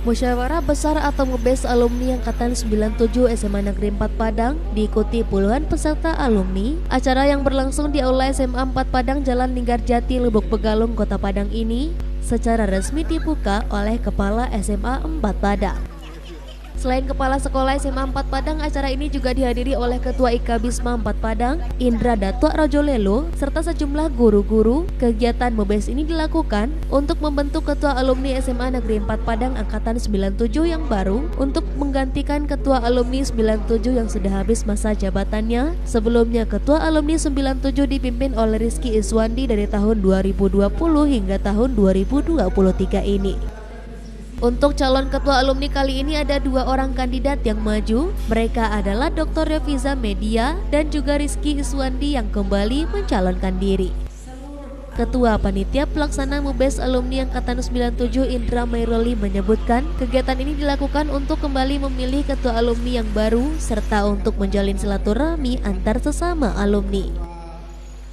Musyawarah Besar atau Mubes Alumni Angkatan 97 SMA Negeri 4 Padang diikuti puluhan peserta alumni. Acara yang berlangsung di Aula SMA 4 Padang Jalan Linggarjati, Lubuk Pegalung, Kota Padang ini secara resmi dibuka oleh Kepala SMA 4 Padang. Selain Kepala Sekolah SMA 4 Padang, acara ini juga dihadiri oleh Ketua IKABISMA 4 Padang, Indra Datuk Rajolelo, serta sejumlah guru-guru. Kegiatan Mubes ini dilakukan untuk membentuk Ketua Alumni SMA Negeri 4 Padang Angkatan 97 yang baru untuk menggantikan Ketua Alumni 97 yang sudah habis masa jabatannya. Sebelumnya, Ketua Alumni 97 dipimpin oleh Rizky Iswandi dari tahun 2020 hingga tahun 2023 ini. Untuk calon ketua alumni kali ini ada 2 orang kandidat yang maju. Mereka adalah Dr. Reviza Media dan juga Rizky Iswandi yang kembali mencalonkan diri. Ketua Panitia Pelaksana Mubes Alumni Angkatan 97 Indra Mairoli menyebutkan kegiatan ini dilakukan untuk kembali memilih ketua alumni yang baru serta untuk menjalin silaturahmi antar sesama alumni.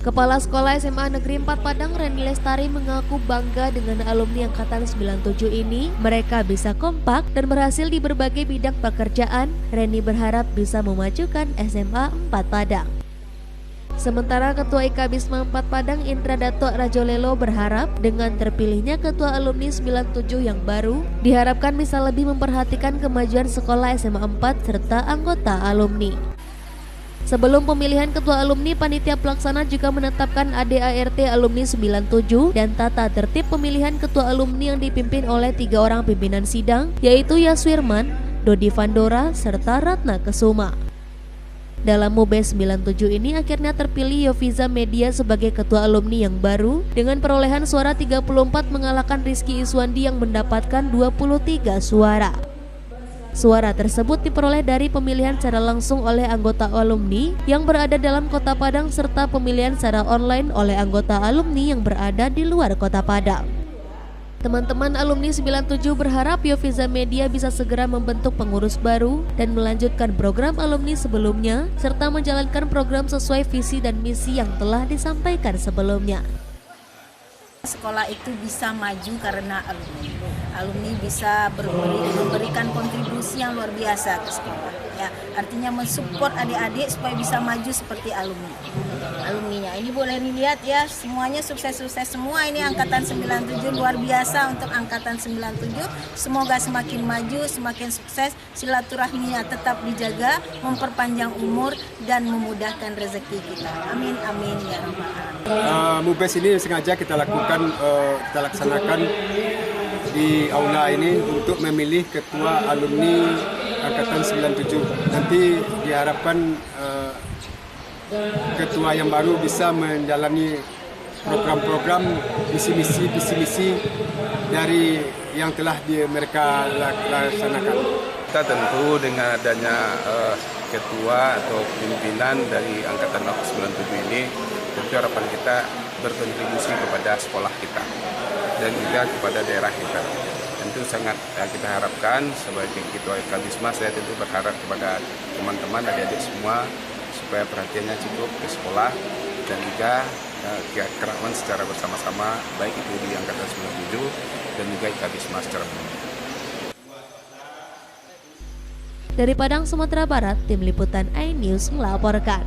Kepala Sekolah SMA Negeri 4 Padang Reni Lestari mengaku bangga dengan alumni Angkatan 97 ini. Mereka bisa kompak dan berhasil di berbagai bidang pekerjaan. Reni berharap bisa memajukan SMA 4 Padang. Sementara Ketua IKABISMA 4 Padang Indra Datuk Rajolelo berharap dengan terpilihnya Ketua Alumni 97 yang baru, diharapkan bisa lebih memperhatikan kemajuan sekolah SMA 4 serta anggota alumni. Sebelum pemilihan ketua alumni, panitia pelaksana juga menetapkan ADART alumni 97 dan tata tertib pemilihan ketua alumni yang dipimpin oleh 3 orang pimpinan sidang, yaitu Yaswirman, Dodi Vandora, serta Ratna Kesuma. Dalam Mubes 97 ini akhirnya terpilih Yofiza Media sebagai ketua alumni yang baru dengan perolehan suara 34 mengalahkan Rizky Iswandi yang mendapatkan 23 suara. Suara tersebut diperoleh dari pemilihan secara langsung oleh anggota alumni yang berada dalam Kota Padang serta pemilihan secara online oleh anggota alumni yang berada di luar Kota Padang. Teman-teman alumni 97 berharap Yofiza Media bisa segera membentuk pengurus baru dan melanjutkan program alumni sebelumnya serta menjalankan program sesuai visi dan misi yang telah disampaikan sebelumnya. Sekolah itu bisa maju karena alumni. Alumni bisa memberikan kontribusi yang luar biasa ke sekolah. Ya, artinya mensupport adik-adik supaya bisa maju seperti alumninya. Ini boleh dilihat ya, semuanya sukses-sukses semua. Ini angkatan 97 luar biasa untuk angkatan 97. Semoga semakin maju, semakin sukses, silaturahminya tetap dijaga, memperpanjang umur dan memudahkan rezeki kita. Amin amin ya rabbal alamin. Mubes ini sengaja kita laksanakan di aula ini untuk memilih ketua alumni angkatan 97. Nanti diharapkan ketua yang baru bisa menjalani program-program, visi-misi dari yang telah mereka laksanakan. Kita tentu dengan adanya ketua atau pimpinan dari angkatan 97 ini, tentu harapan kita berkontribusi kepada sekolah kita dan juga kepada daerah kita. Tentu sangat kita harapkan sebagai Ketua IKABISMA, saya tentu berharap kepada teman-teman adik-adik semua supaya perhatiannya cukup ke sekolah dan juga kerakman secara bersama-sama, baik itu di angkatan 97 dan juga IKABISMA secara umum. Dari Padang, Sumatera Barat, Tim Liputan iNews melaporkan.